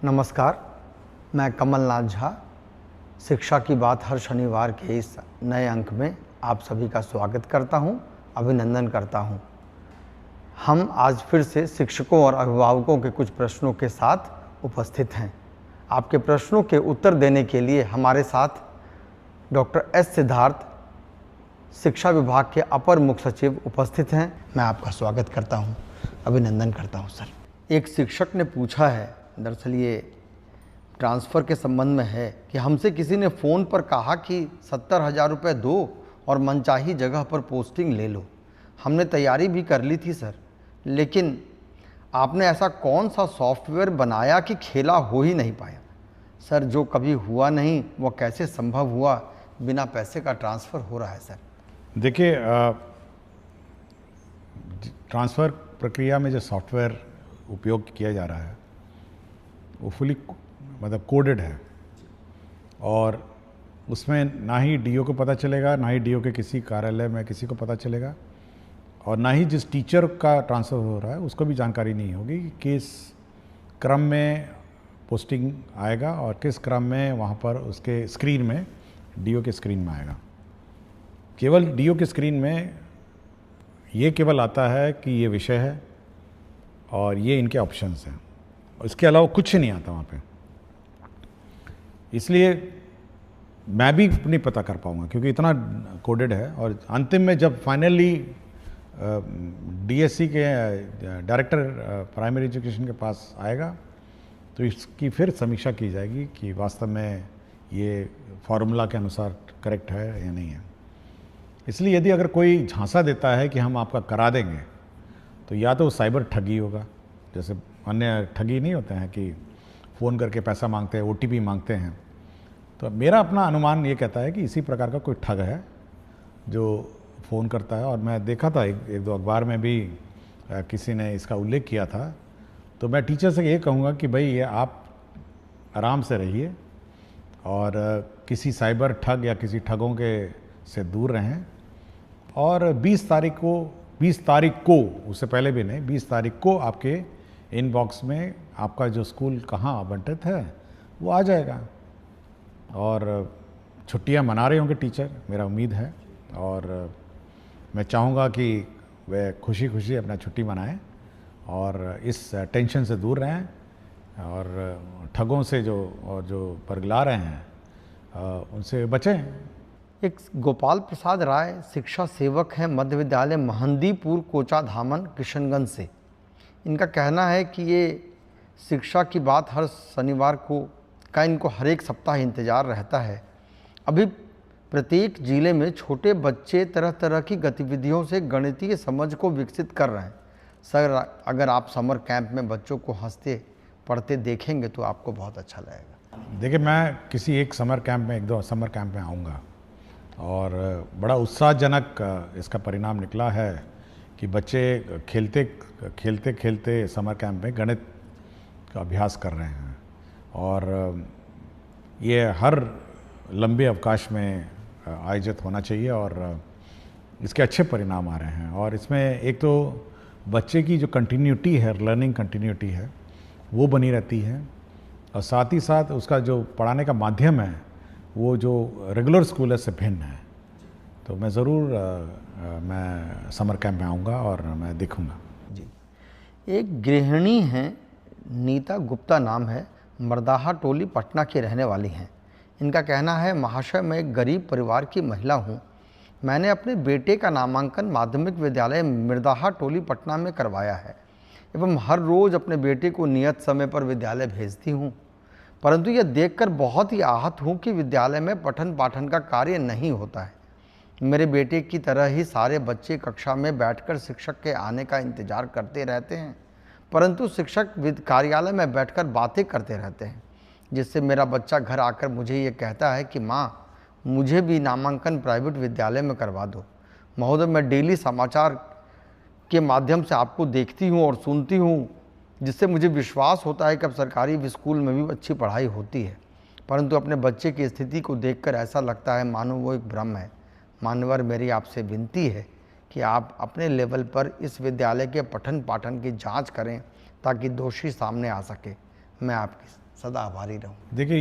नमस्कार, मैं कमलनाथ झा। शिक्षा की बात हर शनिवार के इस नए अंक में आप सभी का स्वागत करता हूं, अभिनंदन करता हूं। हम आज फिर से शिक्षकों और अभिभावकों के कुछ प्रश्नों के साथ उपस्थित हैं। आपके प्रश्नों के उत्तर देने के लिए हमारे साथ डॉक्टर एस सिद्धार्थ, शिक्षा विभाग के अपर मुख्य सचिव उपस्थित हैं। मैं आपका स्वागत करता हूं, अभिनंदन करता हूं सर। एक शिक्षक ने पूछा है, दरअसल ये ट्रांसफ़र के संबंध में है, कि हमसे किसी ने फ़ोन पर कहा कि 70,000 रुपये दो और मनचाही जगह पर पोस्टिंग ले लो। हमने तैयारी भी कर ली थी सर, लेकिन आपने ऐसा कौन सा सॉफ्टवेयर बनाया कि खेला हो ही नहीं पाया। सर, जो कभी हुआ नहीं वो कैसे संभव हुआ, बिना पैसे का ट्रांसफ़र हो रहा है सर। देखिए, ट्रांसफ़र प्रक्रिया में जो सॉफ्टवेयर उपयोग किया जा रहा है वो फुली मतलब कोडेड है, और उसमें ना ही डीओ को पता चलेगा, ना ही डीओ के किसी कार्यालय में किसी को पता चलेगा, और ना ही जिस टीचर का ट्रांसफ़र हो रहा है उसको भी जानकारी नहीं होगी कि किस क्रम में पोस्टिंग आएगा और किस क्रम में वहाँ पर उसके स्क्रीन में, डीओ के स्क्रीन में आएगा। केवल डीओ के स्क्रीन में ये केवल आता है कि ये विषय है और ये इनके ऑप्शंस हैं, इसके अलावा कुछ नहीं आता वहाँ पे। इसलिए मैं भी नहीं पता कर पाऊँगा क्योंकि इतना कोडेड है। और अंतिम में जब फाइनली डीएससी के डायरेक्टर प्राइमरी एजुकेशन के पास आएगा तो इसकी फिर समीक्षा की जाएगी कि वास्तव में ये फॉर्मूला के अनुसार करेक्ट है या नहीं है। इसलिए यदि अगर कोई झांसा देता है कि हम आपका करा देंगे तो या तो साइबर ठगी होगा, जैसे अन्य ठगी नहीं होते हैं कि फ़ोन करके पैसा मांगते हैं, ओटीपी मांगते हैं। तो मेरा अपना अनुमान ये कहता है कि इसी प्रकार का कोई ठग है जो फ़ोन करता है। और मैं देखा था एक दो अखबार में भी किसी ने इसका उल्लेख किया था। तो मैं टीचर से ये कहूँगा कि भाई ये आप आराम से रहिए और किसी साइबर ठग या किसी ठगों के से दूर रहें। और 20 तारीख को उससे पहले भी नहीं, 20 तारीख को आपके इनबॉक्स में आपका जो स्कूल कहाँ आवंटित है वो आ जाएगा। और छुट्टियां मना रहे होंगे टीचर, मेरा उम्मीद है, और मैं चाहूँगा कि वे खुशी खुशी अपना छुट्टी मनाएं और इस टेंशन से दूर रहें और ठगों से जो परगला रहे हैं उनसे बचें। एक गोपाल प्रसाद राय शिक्षा सेवक हैं, मध्य विद्यालय महंदीपुर, कोचा धामन, किशनगंज से। इनका कहना है कि ये शिक्षा की बात हर शनिवार का इनको हर एक सप्ताह इंतज़ार रहता है। अभी प्रत्येक जिले में छोटे बच्चे तरह तरह की गतिविधियों से गणितीय समझ को विकसित कर रहे हैं। सर, अगर आप समर कैंप में बच्चों को हंसते पढ़ते देखेंगे तो आपको बहुत अच्छा लगेगा। देखिए, मैं किसी एक एक दो समर कैंप में आऊँगा और बड़ा उत्साहजनक इसका परिणाम निकला है कि बच्चे खेलते खेलते समर कैंप में गणित का अभ्यास कर रहे हैं। और ये हर लंबे अवकाश में आयोजित होना चाहिए और इसके अच्छे परिणाम आ रहे हैं। और इसमें एक तो बच्चे की जो कंटिन्यूटी है, लर्निंग कंटिन्यूटी है, वो बनी रहती है, और साथ ही साथ उसका जो पढ़ाने का माध्यम है वो जो रेगुलर स्कूल है से भिन्न है। तो मैं ज़रूर मैं समर कैंप में आऊँगा और मैं देखूँगा जी। एक गृहिणी हैं, नीता गुप्ता नाम है, मर्दाहा टोली पटना की रहने वाली हैं। इनका कहना है, महाशय, मैं एक गरीब परिवार की महिला हूँ। मैंने अपने बेटे का नामांकन माध्यमिक विद्यालय मिर्दाहा टोली पटना में करवाया है एवं हर रोज़ अपने बेटे को नियत समय पर विद्यालय भेजती हूँ, परंतु यह देखकर बहुत ही आहत हूँ कि विद्यालय में पठन पाठन का कार्य नहीं होता है। मेरे बेटे की तरह ही सारे बच्चे कक्षा में बैठकर शिक्षक के आने का इंतज़ार करते रहते हैं, परंतु शिक्षक कार्यालय में बैठकर बातें करते रहते हैं, जिससे मेरा बच्चा घर आकर मुझे ये कहता है कि माँ, मुझे भी नामांकन प्राइवेट विद्यालय में करवा दो। महोदय, मैं डेली समाचार के माध्यम से आपको देखती हूँ और सुनती हूँ, जिससे मुझे विश्वास होता है कि अब सरकारी स्कूल में भी अच्छी पढ़ाई होती है, परंतु अपने बच्चे की स्थिति को देखकर ऐसा लगता है मानो वो एक भ्रम है। मान्यवर, मेरी आपसे विनती है कि आप अपने लेवल पर इस विद्यालय के पठन पाठन की जांच करें ताकि दोषी सामने आ सके। मैं आपकी सदा आभारी रहूँ। देखिए,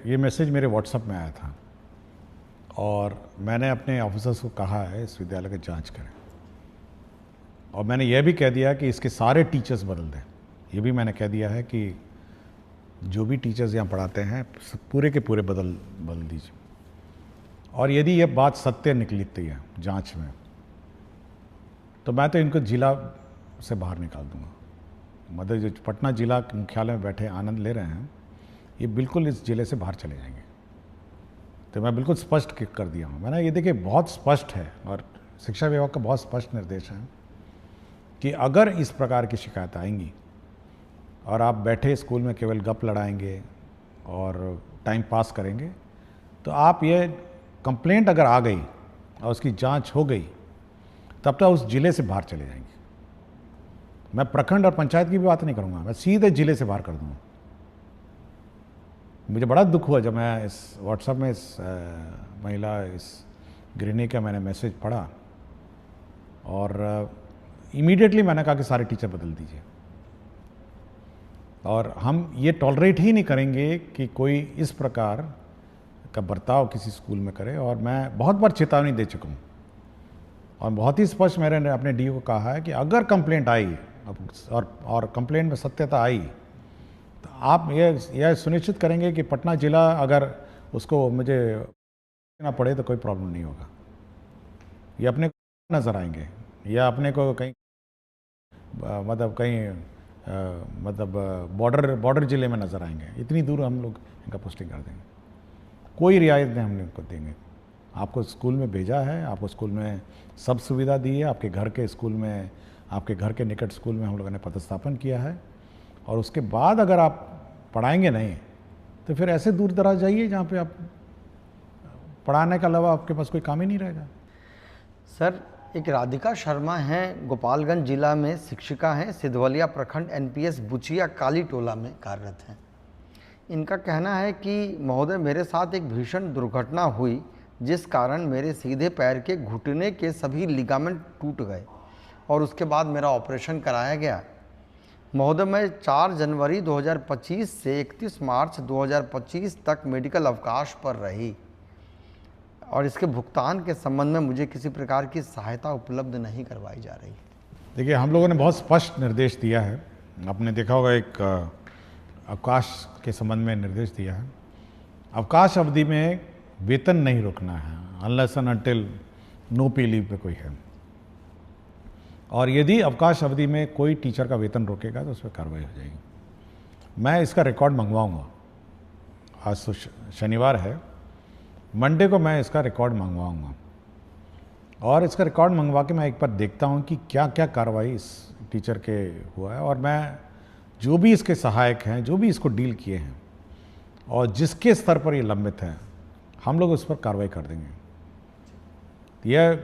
ये मैसेज मेरे व्हाट्सएप में आया था और मैंने अपने ऑफिसर्स को कहा है इस विद्यालय की जांच करें, और मैंने यह भी कह दिया कि इसके सारे टीचर्स बदल दें। ये भी मैंने कह दिया है कि जो भी टीचर्स यहाँ पढ़ाते हैं पूरे के पूरे बदल दीजिए, और यदि ये बात सत्य निकलती है जांच में तो मैं तो इनको जिला से बाहर निकाल दूंगा। मतलब जो पटना जिला मुख्यालय में बैठे आनंद ले रहे हैं, ये बिल्कुल इस जिले से बाहर चले जाएंगे। तो मैं बिल्कुल स्पष्ट कर दिया हूँ मैंने। ये देखिए, बहुत स्पष्ट है और शिक्षा विभाग का बहुत स्पष्ट निर्देश है कि अगर इस प्रकार की शिकायत आएंगी और आप बैठे स्कूल में केवल गप लड़ाएंगे और टाइम पास करेंगे, तो आप ये कंप्लेंट अगर आ गई और उसकी जांच हो गई, तब तो उस जिले से बाहर चले जाएंगे। मैं प्रखंड और पंचायत की भी बात नहीं करूंगा, मैं सीधे जिले से बाहर कर दूंगा। मुझे बड़ा दुख हुआ जब मैं इस व्हाट्सएप में इस महिला, इस गृहिणी का मैंने मैसेज पढ़ा, और इमीडिएटली मैंने कहा कि सारे टीचर बदल दीजिए। और हम ये टॉलरेट ही नहीं करेंगे कि कोई इस प्रकार का बर्ताव किसी स्कूल में करे। और मैं बहुत बार चेतावनी दे चुका हूँ और बहुत ही स्पष्ट मैंने अपने डीओ को कहा है कि अगर कंप्लेंट आई और कंप्लेंट में सत्यता आई, तो आप यह सुनिश्चित करेंगे कि पटना जिला अगर उसको मुझे ना पड़े तो कोई प्रॉब्लम नहीं होगा। ये अपने को नज़र आएंगे या अपने को कहीं बॉर्डर जिले में नज़र आएंगे। इतनी दूर हम लोग इनका पोस्टिंग कर देंगे, कोई रियायत नहीं हम इनको देंगे। आपको स्कूल में भेजा है, आपको स्कूल में सब सुविधा दी है, आपके घर के स्कूल में, आपके घर के निकट स्कूल में हम लोगों ने पदस्थापन किया है, और उसके बाद अगर आप पढ़ाएंगे नहीं तो फिर ऐसे दूर दराज जाइए जहाँ पे आप पढ़ाने के अलावा आपके पास कोई काम ही नहीं रहेगा। सर, एक राधिका शर्मा हैं, गोपालगंज जिला में शिक्षिका हैं, सिधवलिया प्रखंड एनपीएस बुचिया काली टोला में कार्यरत हैं। इनका कहना है कि महोदय, मेरे साथ एक भीषण दुर्घटना हुई जिस कारण मेरे सीधे पैर के घुटने के सभी लिगामेंट टूट गए और उसके बाद मेरा ऑपरेशन कराया गया। महोदय, मैं 4 जनवरी 2025 से 31 मार्च 2025 तक मेडिकल अवकाश पर रही और इसके भुगतान के संबंध में मुझे किसी प्रकार की सहायता उपलब्ध नहीं करवाई जा रही। देखिए, हम लोगों ने बहुत स्पष्ट निर्देश दिया है। आपने देखा होगा, एक अवकाश के संबंध में निर्देश दिया है। अवकाश अवधि में वेतन नहीं रोकना है, अनलेस एंड अनटिल नो पे लीव पे कोई है। और यदि अवकाश अवधि में कोई टीचर का वेतन रोकेगा तो उस पर कार्रवाई हो जाएगी। मैं इसका रिकॉर्ड मंगवाऊंगा। आज तो शनिवार है, मंडे को मैं इसका रिकॉर्ड मंगवाऊंगा और इसका रिकॉर्ड मंगवा के मैं एक बार देखता हूं कि क्या क्या कार्रवाई इस टीचर के हुआ है, और मैं जो भी इसके सहायक हैं, जो भी इसको डील किए हैं और जिसके स्तर पर ये लंबित है, हम लोग उस पर कार्रवाई कर देंगे। यह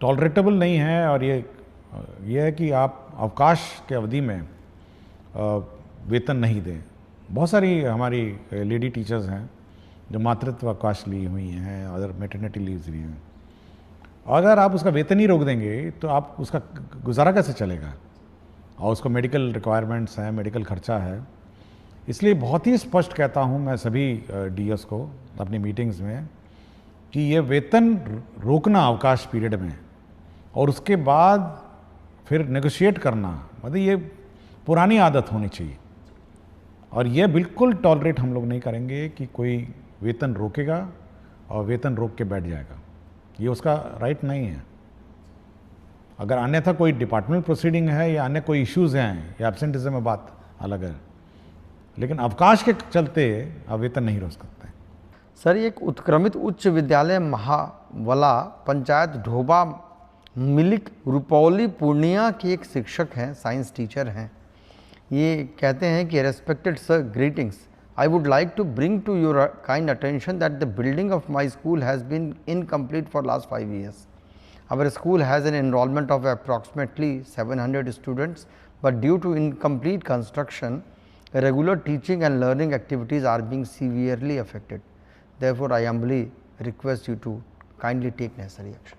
टॉलरेटेबल नहीं है। और ये है कि आप अवकाश के अवधि में वेतन नहीं दें। बहुत सारी हमारी लेडी टीचर्स हैं जो मातृत्व अवकाश ली हुई हैं, अदर मैटरनिटी लीव्स ली हैं। अगर आप उसका वेतन ही रोक देंगे तो आप उसका गुजारा कैसे चलेगा, और उसको मेडिकल रिक्वायरमेंट्स हैं, मेडिकल खर्चा है। इसलिए बहुत ही स्पष्ट कहता हूं मैं सभी डीएस को अपनी मीटिंग्स में कि ये वेतन रोकना अवकाश पीरियड में और उसके बाद फिर नेगोशिएट करना, मतलब ये पुरानी आदत होनी चाहिए। और ये बिल्कुल टॉलरेट हम लोग नहीं करेंगे कि कोई वेतन रोकेगा और वेतन रोक के बैठ जाएगा। ये उसका राइट नहीं है। अगर अन्यथा कोई डिपार्टमेंटल प्रोसीडिंग है या अन्य कोई इश्यूज हैं या एब्सेंटिज्म में, बात अलग है, लेकिन अवकाश के चलते आप वेतन नहीं रोक सकते। सर, एक उत्क्रमित उच्च विद्यालय महावला पंचायत ढोबा मिलिक रुपौली पूर्णिया के एक शिक्षक हैं, साइंस टीचर हैं। ये कहते हैं कि respected sir, greetings, I would like to bring to your kind attention that the building of my school has been incomplete for last 5 years. Our school has an enrollment of approximately 700 students, but due to incomplete construction, regular teaching and learning activities are being severely affected. Therefore, I humbly request you to kindly take necessary action.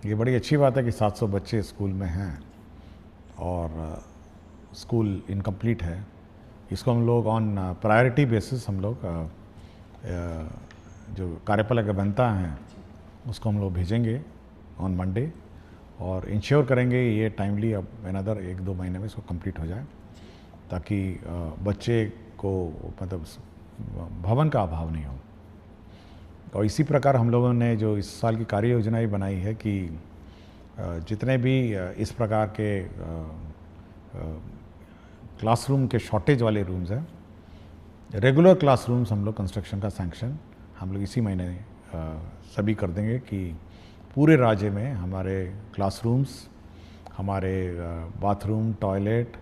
ये बड़ी अच्छी बात है कि 700 बच्चे school में हैं और स्कूल इनकम्प्लीट है, इसको हम लोग ऑन प्रायोरिटी बेसिस हम लोग जो कार्यपालक बनता है उसको हम लोग भेजेंगे ऑन मंडे और इंश्योर करेंगे ये टाइमली अब अनदर 1-2 महीने में इसको कंप्लीट हो जाए, ताकि बच्चे को मतलब भवन का अभाव नहीं हो। और इसी प्रकार हम लोगों ने जो इस साल की कार्य योजना ही बनाई है कि जितने भी इस प्रकार के क्लासरूम के शॉर्टेज वाले रूम्स हैं, रेगुलर क्लासरूम्स हम लोग कंस्ट्रक्शन का सैंक्शन हम लोग इसी महीने सभी कर देंगे कि पूरे राज्य में हमारे क्लासरूम्स, हमारे बाथरूम, टॉयलेट,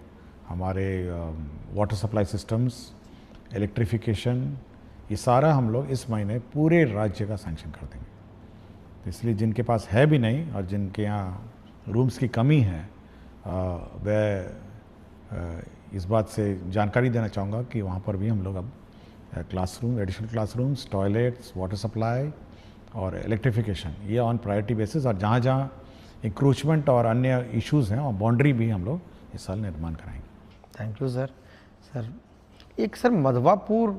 हमारे वाटर सप्लाई सिस्टम्स, इलेक्ट्रिफिकेशन, ये सारा हम लोग इस महीने पूरे राज्य का सैंक्शन कर देंगे। तो इसलिए जिनके पास है भी नहीं और जिनके यहाँ रूम्स की कमी है, वह इस बात से जानकारी देना चाहूँगा कि वहाँ पर भी हम लोग अब classroom, additional classrooms, toilets, water supply और इलेक्ट्रिफिकेशन ये ऑन प्रायोरिटी बेसिस, और जहाँ जहाँ इंक्रोचमेंट और अन्य इश्यूज़ हैं और बाउंड्री भी हम लोग इस साल निर्माण कराएंगे। Thank you sir. सर एक सर मधवापुर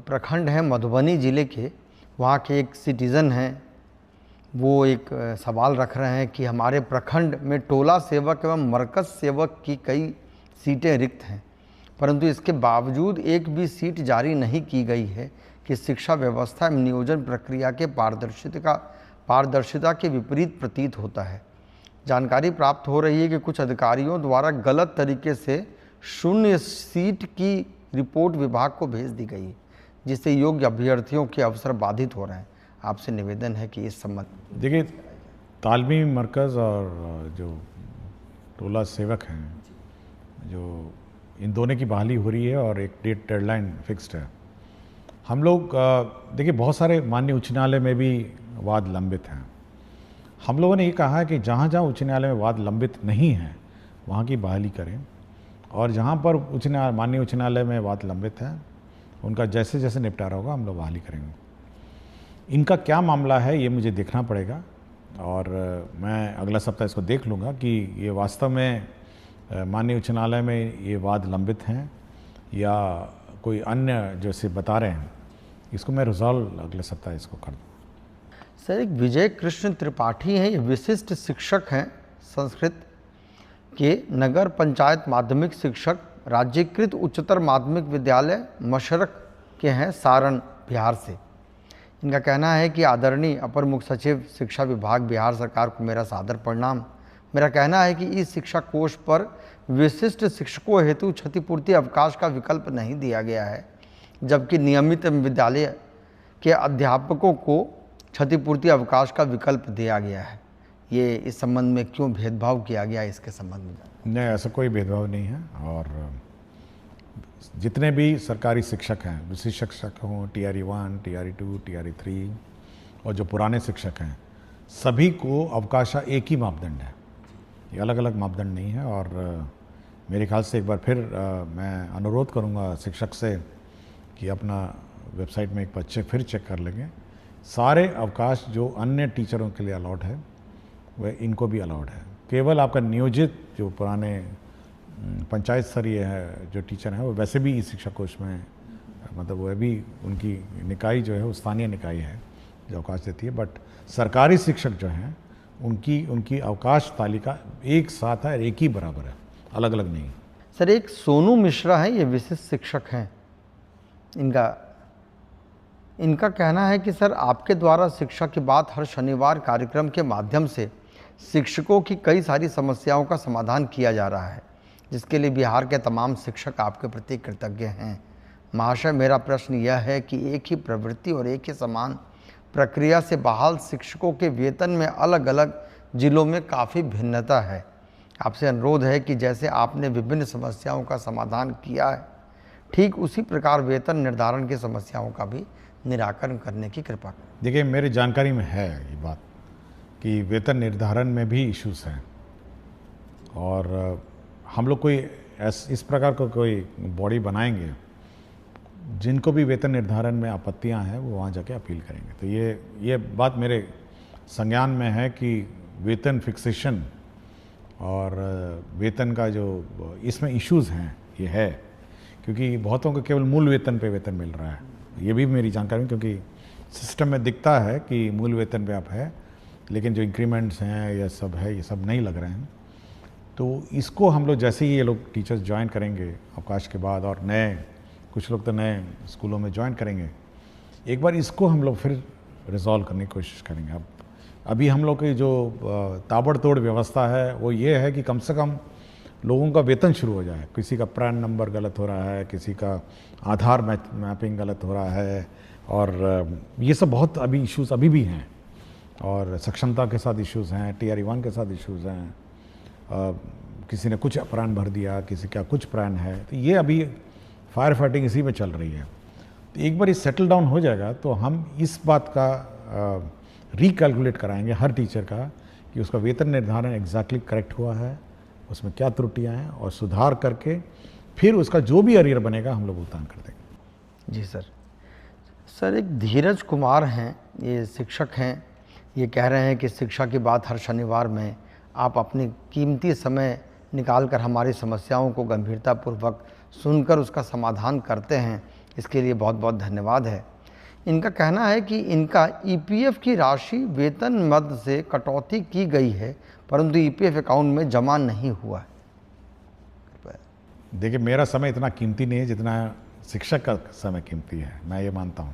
प्रखंड है मधुबनी ज़िले के, वहाँ के एक सिटीज़न हैं, वो एक सवाल रख रहे हैं कि हमारे प्रखंड में टोला सेवक एवं मरकज़ सेवक की कई सीटें रिक्त हैं, परंतु इसके बावजूद एक भी सीट जारी नहीं की गई है कि शिक्षा व्यवस्था एवं नियोजन प्रक्रिया के पारदर्शिता के विपरीत प्रतीत होता है। जानकारी प्राप्त हो रही है कि कुछ अधिकारियों द्वारा गलत तरीके से शून्य सीट की रिपोर्ट विभाग को भेज दी गई है, जिससे योग्य अभ्यर्थियों के अवसर बाधित हो रहे हैं। आपसे निवेदन है कि इस संबंध। देखिए, तालमी मरकज़ और जो टोला सेवक हैं, जो इन दोनों की बहाली हो रही है और एक डेडलाइन फिक्स्ड है। हम लोग देखिए, बहुत सारे माननीय उच्च न्यायालय में भी वाद लंबित हैं। हम लोगों ने ये कहा है कि जहाँ जहाँ उच्च न्यायालय में वाद लंबित नहीं है वहाँ की बहाली करें, और जहाँ पर माननीय उच्च न्यायालय में वाद लंबित है उनका जैसे जैसे निपटारा होगा हम लोग बहाली करेंगे। इनका क्या मामला है ये मुझे देखना पड़ेगा, और मैं अगला सप्ताह इसको देख लूँगा कि ये वास्तव में माननीय उच्च न्यायालय में ये वाद लंबित हैं या कोई अन्य जैसे बता रहे हैं। इसको मैं रिजॉल्व अगले सप्ताह इसको कर दूँ। सर एक विजय कृष्ण त्रिपाठी हैं, ये विशिष्ट शिक्षक हैं संस्कृत के, नगर पंचायत माध्यमिक शिक्षक, राज्यकृत उच्चतर माध्यमिक विद्यालय मशरक के हैं, सारण बिहार से। इनका कहना है कि आदरणीय अपर मुख्य सचिव शिक्षा विभाग बिहार सरकार को मेरा सादर प्रणाम। मेरा कहना है कि इस शिक्षा कोष पर विशिष्ट शिक्षकों हेतु क्षतिपूर्ति अवकाश का विकल्प नहीं दिया गया है, जबकि नियमित विद्यालय के अध्यापकों को क्षतिपूर्ति अवकाश का विकल्प दिया गया है। ये इस संबंध में क्यों भेदभाव किया गया, इसके संबंध में? नहीं, ऐसा कोई भेदभाव नहीं है। और जितने भी सरकारी शिक्षक हैं, विशिष्ट शिक्षक हों, TRE 1, TRE 2, TRE 3 और जो पुराने शिक्षक हैं, सभी को अवकाश एक ही मापदंड है, ये अलग अलग मापदंड नहीं है। और मेरे ख्याल से एक बार फिर मैं अनुरोध करूंगा शिक्षक से कि अपना वेबसाइट में एक बार फिर चेक कर लेंगे। सारे अवकाश जो अन्य टीचरों के लिए अलाउड है वह इनको भी अलाउड है। केवल आपका नियोजित जो पुराने पंचायत स्तरीय है जो टीचर हैं, वो वैसे भी इस शिक्षा कोष में मतलब वह भी उनकी निकाय जो है वो स्थानीय निकाय है जो अवकाश देती है। बट सरकारी शिक्षक जो हैं उनकी अवकाश तालिका एक साथ है, एक ही बराबर है, अलग अलग नहीं। सर एक सोनू मिश्रा हैं, ये विशिष्ट शिक्षक हैं, इनका कहना है कि सर आपके द्वारा शिक्षा की बात हर शनिवार कार्यक्रम के माध्यम से शिक्षकों की कई सारी समस्याओं का समाधान किया जा रहा है, जिसके लिए बिहार के तमाम शिक्षक आपके प्रति कृतज्ञ हैं। महाशय, मेरा प्रश्न यह है कि एक ही प्रवृत्ति और एक ही समान प्रक्रिया से बहाल शिक्षकों के वेतन में अलग अलग जिलों में काफ़ी भिन्नता है। आपसे अनुरोध है कि जैसे आपने विभिन्न समस्याओं का समाधान किया है, ठीक उसी प्रकार वेतन निर्धारण की समस्याओं का भी निराकरण करने की कृपा करें। देखिए, मेरी जानकारी में है ये बात कि वेतन निर्धारण में भी इश्यूज हैं, और हम लोग कोई इस प्रकार का कोई बॉडी बनाएंगे जिनको भी वेतन निर्धारण में आपत्तियां हैं वो वहाँ जाके अपील करेंगे। तो ये बात मेरे संज्ञान में है कि वेतन फिक्सेशन और वेतन का जो इसमें इश्यूज हैं ये है, क्योंकि बहुतों को केवल मूल वेतन पे वेतन मिल रहा है। ये भी मेरी जानकारी में, क्योंकि सिस्टम में दिखता है कि मूल वेतन पे आप है, लेकिन जो इंक्रीमेंट्स हैं या सब है, ये सब नहीं लग रहे हैं। तो इसको हम लोग जैसे ही ये लोग टीचर्स ज्वाइन करेंगे अवकाश के बाद, और नए कुछ लोग तो नए स्कूलों में ज्वाइन करेंगे, एक बार इसको हम लोग फिर रिजॉल्व करने की कोशिश करेंगे। अब अभी हम लोग की जो ताबड़तोड़ व्यवस्था है वो ये है कि कम से कम लोगों का वेतन शुरू हो जाए। किसी का प्रान नंबर गलत हो रहा है, किसी का आधार मैपिंग गलत हो रहा है, और ये सब बहुत अभी इश्यूज़ अभी भी हैं, और सक्षमता के साथ इश्यूज़ हैं, TRE1 के साथ इश्यूज़ हैं, किसी ने कुछ प्राण भर दिया, किसी का कुछ प्राण है। तो ये अभी फायर फाइटिंग इसी में चल रही है। तो एक बार ये सेटल डाउन हो जाएगा तो हम इस बात का रिकैलकुलेट कराएंगे हर टीचर का कि उसका वेतन निर्धारण एग्जैक्टली करेक्ट हुआ है, उसमें क्या त्रुटियां हैं, और सुधार करके फिर उसका जो भी अरियर बनेगा हम लोग भुगतान कर देंगे। जी सर। सर, एक धीरज कुमार हैं, ये शिक्षक हैं, ये कह रहे हैं कि शिक्षा की बात हर शनिवार में आप अपनी कीमती समय निकाल कर हमारी समस्याओं को गंभीरतापूर्वक सुनकर उसका समाधान करते हैं, इसके लिए बहुत बहुत धन्यवाद है। इनका कहना है कि इनका EPF की राशि वेतन मद से कटौती की गई है, परंतु EPF अकाउंट में जमा नहीं हुआ है। देखिए, मेरा समय इतना कीमती नहीं है जितना शिक्षक का समय कीमती है, मैं ये मानता हूँ।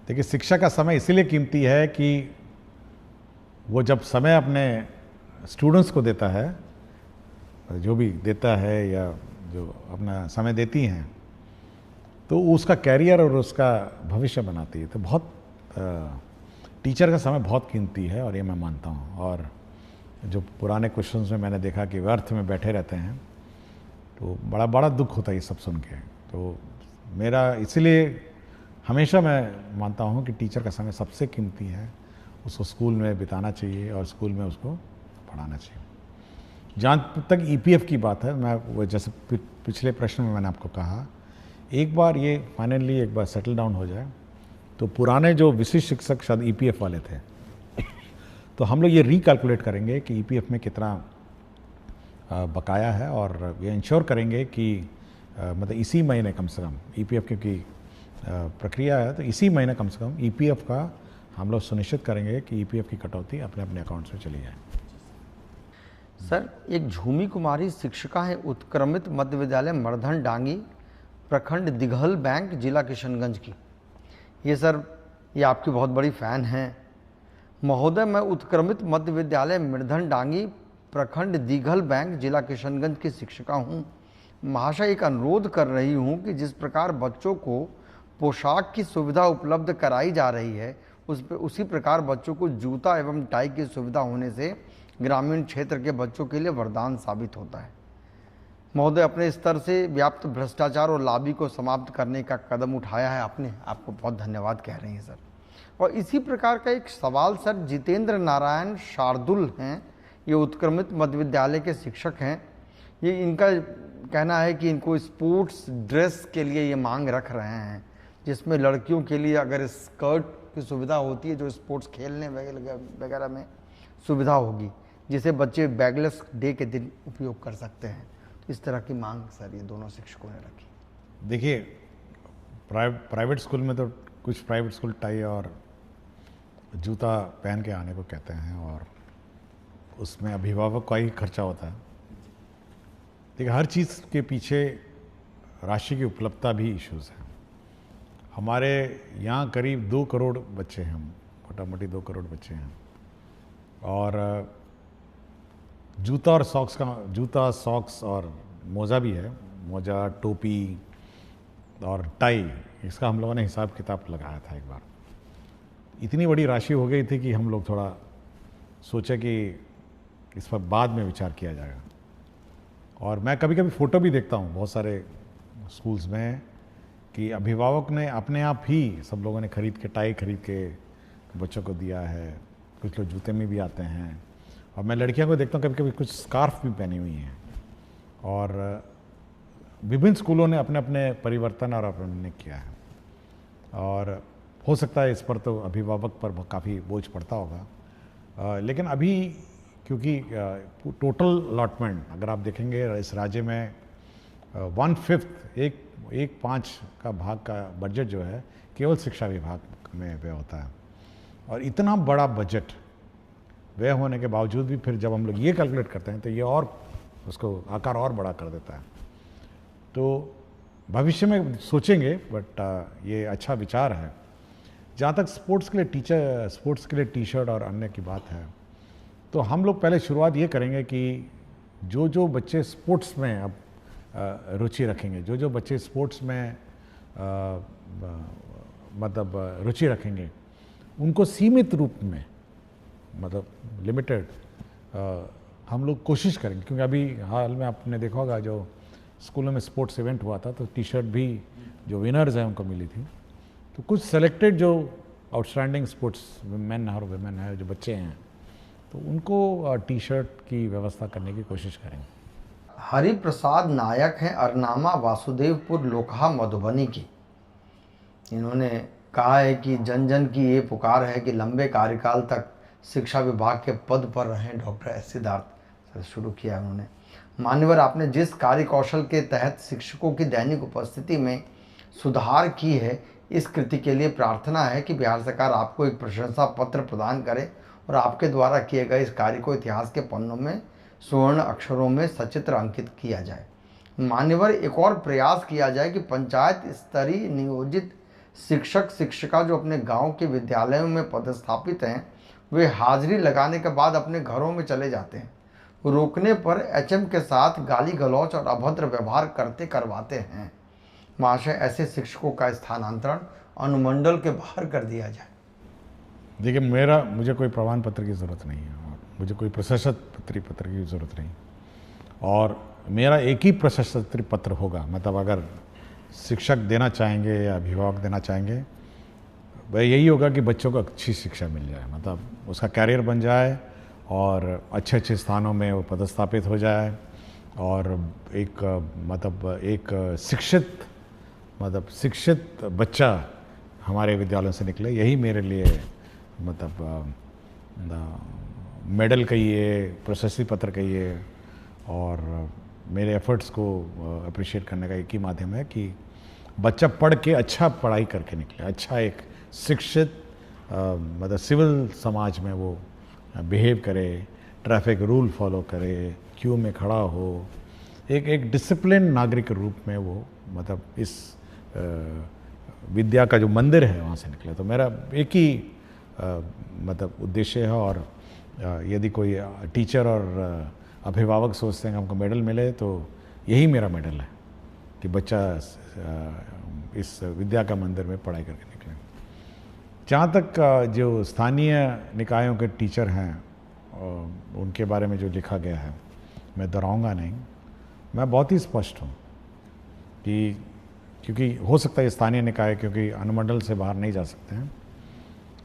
देखिए, शिक्षक का समय इसीलिए कीमती है कि वो जब समय अपने स्टूडेंट्स को देता है, जो भी देता है या जो अपना समय देती हैं, तो उसका कैरियर और उसका भविष्य बनाती है। तो बहुत टीचर का समय बहुत कीमती है, और ये मैं मानता हूँ। और जो पुराने क्वेश्चंस में मैंने देखा कि व्यर्थ में बैठे रहते हैं, तो बड़ा बड़ा दुख होता है ये सब सुन के। तो मेरा इसलिए हमेशा मैं मानता हूँ कि टीचर का समय सबसे कीमती है, उसको स्कूल में बिताना चाहिए और स्कूल में उसको पढ़ाना चाहिए। जहाँ तक EPF की बात है, मैं वो जैसे पिछले प्रश्न में मैंने आपको कहा, एक बार ये फाइनली एक बार सेटल डाउन हो जाए तो पुराने जो विशिष्ट शिक्षक शायद EPF वाले थे, तो हम लोग ये रिकैलकुलेट करेंगे कि EPF में कितना बकाया है, और ये इंश्योर करेंगे कि मतलब इसी महीने कम से कम EPF क्योंकि प्रक्रिया है, तो इसी महीने कम से कम EPF का हम लोग सुनिश्चित करेंगे कि EPF की कटौती अपने अपने अकाउंट्स में चली जाए। सर, एक झूमी कुमारी शिक्षिका है उत्क्रमित मध्य विद्यालय मर्धन डांगी, प्रखंड दिघल बैंक, जिला किशनगंज की। ये सर, ये आपकी बहुत बड़ी फ़ैन हैं। महोदय, मैं उत्क्रमित मध्य विद्यालय मर्धन डांगी, प्रखंड दिघल बैंक, जिला किशनगंज की शिक्षिका हूँ। महाशय, एक अनुरोध कर रही हूँ कि जिस प्रकार बच्चों को पोशाक की सुविधा उपलब्ध कराई जा रही है, उसी प्रकार बच्चों को जूता एवं टाई की सुविधा होने से ग्रामीण क्षेत्र के बच्चों के लिए वरदान साबित होता है। महोदय, अपने स्तर से व्याप्त भ्रष्टाचार और लाभी को समाप्त करने का कदम उठाया है आपने, आपको बहुत धन्यवाद कह रहे हैं सर। और इसी प्रकार का एक सवाल सर, जितेंद्र नारायण शार्दुल हैं, ये उत्क्रमित मध्य विद्यालय के शिक्षक हैं। ये इनका कहना है कि इनको स्पोर्ट्स ड्रेस के लिए ये मांग रख रहे हैं, जिसमें लड़कियों के लिए अगर स्कर्ट की सुविधा होती है, जो स्पोर्ट्स खेलने वगैरह में सुविधा होगी, जिसे बच्चे बैगलेस डे के दिन उपयोग कर सकते हैं। इस तरह की मांग सर ये दोनों शिक्षकों ने रखी। देखिए, प्राइवेट स्कूल में तो कुछ प्राइवेट स्कूल टाई और जूता पहन के आने को कहते हैं, और उसमें अभिभावक का ही खर्चा होता है। देखिए, हर चीज़ के पीछे राशि की उपलब्धता भी इश्यूज़ है। हमारे यहाँ करीब 2 करोड़ बच्चे हैं, मोटा मोटी 2 करोड़ बच्चे हैं, और जूता, सॉक्स और मोज़ा भी है, मोज़ा, टोपी और टाई, इसका हम लोगों ने हिसाब किताब लगाया था एक बार। इतनी बड़ी राशि हो गई थी कि हम लोग थोड़ा सोचे कि इस पर बाद में विचार किया जाएगा। और मैं कभी कभी फ़ोटो भी देखता हूँ बहुत सारे स्कूल्स में कि अभिभावक ने अपने आप ही, सब लोगों ने खरीद के, टाई खरीद के बच्चों को दिया है, कुछ लोग जूते में भी आते हैं, और मैं लड़कियों को देखता हूँ कभी कभी कुछ स्कार्फ भी पहनी हुई हैं। और विभिन्न स्कूलों ने अपने अपने परिवर्तन और अपने किया है, और हो सकता है इस पर तो अभिभावक पर काफ़ी बोझ पड़ता होगा। लेकिन अभी क्योंकि टोटल अलॉटमेंट अगर आप देखेंगे इस राज्य में 1/5 एक पाँच का भाग का बजट जो है केवल शिक्षा विभाग में व्यय होता है। और इतना बड़ा बजट व्यय होने के बावजूद भी फिर जब हम लोग ये कैलकुलेट करते हैं तो ये और उसको आकार और बड़ा कर देता है। तो भविष्य में सोचेंगे, बट ये अच्छा विचार है। जहाँ तक स्पोर्ट्स के लिए टी शर्ट और अन्य की बात है, तो हम लोग पहले शुरुआत ये करेंगे कि जो बच्चे स्पोर्ट्स में अब रुचि रखेंगे, जो बच्चे स्पोर्ट्स में मतलब रुचि रखेंगे, उनको सीमित रूप में, मतलब लिमिटेड, हम लोग कोशिश करेंगे। क्योंकि अभी हाल में आपने देखा होगा जो स्कूलों में स्पोर्ट्स इवेंट हुआ था, तो टी शर्ट भी जो विनर्स हैं उनको मिली थी। तो कुछ सेलेक्टेड जो आउटस्टैंडिंग स्पोर्ट्स मैन और वुमेन है, जो बच्चे हैं, तो उनको टी शर्ट की व्यवस्था करने की कोशिश करेंगे। हरिप्रसाद नायक हैं अरनामा वासुदेवपुर लोकहा मधुबनी की। इन्होंने कहा है कि जन जन की ये पुकार है कि लंबे कार्यकाल तक शिक्षा विभाग के पद पर रहें डॉक्टर एस सिद्धार्थ। शुरू किया उन्होंने। मान्यवर, आपने जिस कार्य कौशल के तहत शिक्षकों की दैनिक उपस्थिति में सुधार की है, इस कृति के लिए प्रार्थना है कि बिहार सरकार आपको एक प्रशंसा पत्र प्रदान करे और आपके द्वारा किए गए इस कार्य को इतिहास के पन्नों में स्वर्ण अक्षरों में सचित्र अंकित किया जाए। मान्यवर, एक और प्रयास किया जाए कि पंचायत स्तरीय नियोजित शिक्षक शिक्षिका जो अपने गांव के विद्यालयों में पदस्थापित हैं, वे हाजिरी लगाने के बाद अपने घरों में चले जाते हैं। रोकने पर एचएम के साथ गाली गलौच और अभद्र व्यवहार करवाते हैं। महाशय, ऐसे शिक्षकों का स्थानांतरण अनुमंडल के बाहर कर दिया जाए। देखिए, मुझे कोई प्रमाण पत्र की ज़रूरत नहीं है, और मुझे कोई प्रशस्ति पत्र की ज़रूरत नहीं, और मेरा एक ही प्रशस्ति पत्र होगा। मतलब अगर शिक्षक देना चाहेंगे या अभिभावक देना चाहेंगे, वह यही होगा कि बच्चों को अच्छी शिक्षा मिल जाए, मतलब उसका कैरियर बन जाए और अच्छे अच्छे स्थानों में वो पदस्थापित हो जाए, और एक शिक्षित बच्चा हमारे विद्यालयों से निकले। यही मेरे लिए मेडल कहिए, प्रशस्ति पत्र कहिए, और मेरे एफर्ट्स को अप्रिशिएट करने का एक ही माध्यम है कि बच्चा पढ़ के अच्छा पढ़ाई करके निकले, अच्छा एक शिक्षित सिविल समाज में वो बिहेव करे, ट्रैफिक रूल फॉलो करे, क्यू में खड़ा हो, एक डिसिप्लिन नागरिक के रूप में वो इस विद्या का जो मंदिर है वहाँ से निकले। तो मेरा एक ही उद्देश्य है, और यदि कोई टीचर और अभिभावक सोचते हैं कि हमको मेडल मिले, तो यही मेरा मेडल है कि बच्चा इस विद्या का मंदिर में पढ़ाई करके निकले। जहाँ तक जो स्थानीय निकायों के टीचर हैं उनके बारे में जो लिखा गया है, मैं दोहराऊंगा नहीं। मैं बहुत ही स्पष्ट हूँ कि क्योंकि हो सकता है स्थानीय निकाय क्योंकि अनुमंडल से बाहर नहीं जा सकते हैं,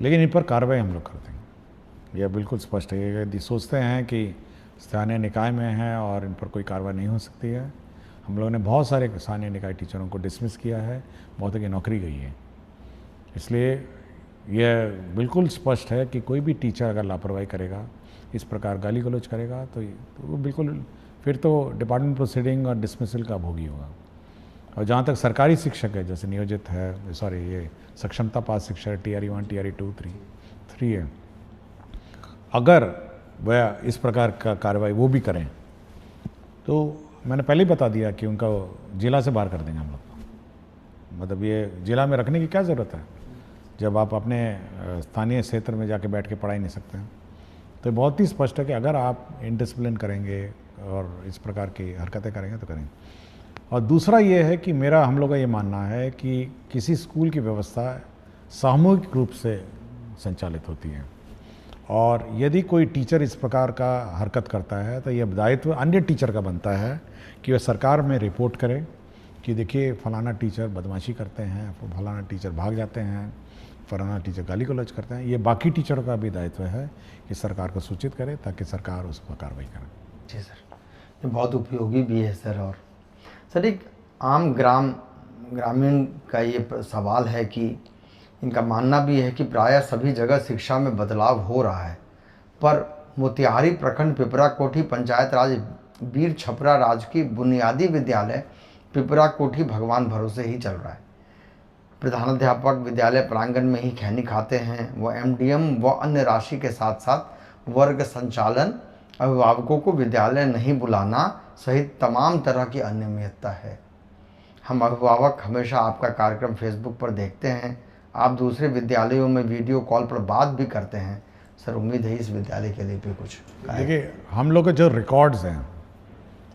लेकिन इन पर कार्रवाई हम लोग करते हैं। यह बिल्कुल स्पष्ट है। यदि सोचते हैं कि स्थानीय निकाय में हैं और इन पर कोई कार्रवाई नहीं हो सकती है, हम लोगों ने बहुत सारे स्थानीय निकाय टीचरों को डिसमिस किया है, बहुतों की नौकरी गई है। इसलिए यह बिल्कुल स्पष्ट है कि कोई भी टीचर अगर लापरवाही करेगा, इस प्रकार गाली गलौज करेगा, तो वो बिल्कुल फिर तो डिपार्टमेंट प्रोसीडिंग और डिसमिसल का भोगी होगा। और जहाँ तक सरकारी शिक्षक है, जैसे नियोजित है, ये सक्षमता पास शिक्षक TRE 1, TRE 2, 3 है, अगर वह इस प्रकार का कार्रवाई वो भी करें, तो मैंने पहले ही बता दिया कि उनका जिला से बाहर कर देंगे हम लोग। ये जिला में रखने की क्या ज़रूरत है जब आप अपने स्थानीय क्षेत्र में जाके बैठ के पढ़ा ही नहीं सकते हैं। तो बहुत ही स्पष्ट है कि अगर आप इनडिसिप्लिन करेंगे और इस प्रकार की हरकतें करेंगे तो करेंगे। और दूसरा ये है कि हम लोग का ये मानना है कि किसी स्कूल की व्यवस्था सामूहिक रूप से संचालित होती है, और यदि कोई टीचर इस प्रकार का हरकत करता है तो यह दायित्व अन्य टीचर का बनता है कि वह सरकार में रिपोर्ट करे कि देखिए फलाना टीचर बदमाशी करते हैं, फलाना टीचर भाग जाते हैं, फलाना टीचर गाली गलौज करते हैं। ये बाकी टीचरों का भी दायित्व है कि सरकार को सूचित करे ताकि सरकार उस पर कार्रवाई करे। जी सर, ये बहुत उपयोगी भी है सर। और सर, एक आम ग्रामीण का ये सवाल है कि इनका मानना भी है कि प्रायः सभी जगह शिक्षा में बदलाव हो रहा है, पर मोतिहारी प्रखंड पिपरा कोठी पंचायत राज वीर छपरा राजकीय बुनियादी विद्यालय पिपरा कोठी भगवान भरोसे ही चल रहा है। प्रधानाध्यापक विद्यालय प्रांगण में ही खैनी खाते हैं। वह एमडीएम व अन्य राशि के साथ साथ वर्ग संचालन, अभिभावकों को विद्यालय नहीं बुलाना सहित तमाम तरह की अनियमितता है। हम अभिभावक हमेशा आपका कार्यक्रम फेसबुक पर देखते हैं। आप दूसरे विद्यालयों में वीडियो कॉल पर बात भी करते हैं। सर, उम्मीद है इस विद्यालय के लिए भी कुछ देखिए, हम लोग के जो रिकॉर्ड्स हैं,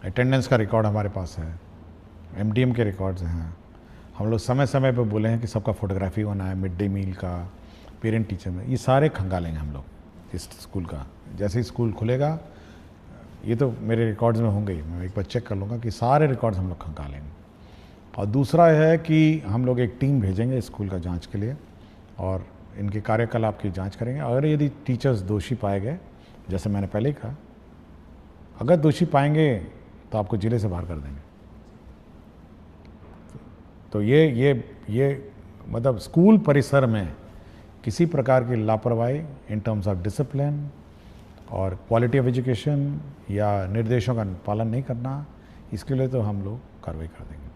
अटेंडेंस का रिकॉर्ड हमारे पास है, एमडीएम के रिकॉर्ड्स हैं। हम लोग समय समय पर बोले हैं कि सबका फोटोग्राफी होना है, मिड डे मील का, पेरेंट टीचर में, ये सारे खंगालेंगे हम लोग इस स्कूल का। जैसे ही स्कूल खुलेगा, ये तो मेरे रिकॉर्ड्स में होंगे ही, मैं एक बार चेक कर लूँगा कि सारे रिकॉर्ड्स हम लोग खंगालेंगे। और दूसरा है कि हम लोग एक टीम भेजेंगे स्कूल का जांच के लिए और इनके कार्यकलाप की जांच करेंगे। अगर यदि टीचर्स दोषी पाए गए, जैसे मैंने पहले ही कहा, अगर दोषी पाएंगे तो आपको जिले से बाहर कर देंगे। तो ये मतलब स्कूल परिसर में किसी प्रकार की लापरवाही इन टर्म्स ऑफ डिसिप्लिन और क्वालिटी ऑफ एजुकेशन या निर्देशों का पालन नहीं करना, इसके लिए तो हम लोग कार्रवाई कर देंगे।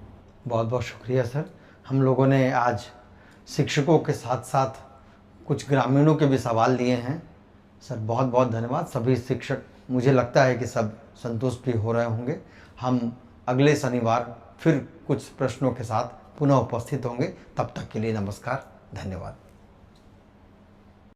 बहुत बहुत शुक्रिया सर। हम लोगों ने आज शिक्षकों के साथ साथ कुछ ग्रामीणों के भी सवाल लिए हैं। सर, बहुत बहुत धन्यवाद। सभी शिक्षक, मुझे लगता है कि सब संतुष्ट भी हो रहे होंगे। हम अगले शनिवार फिर कुछ प्रश्नों के साथ पुनः उपस्थित होंगे। तब तक के लिए नमस्कार, धन्यवाद।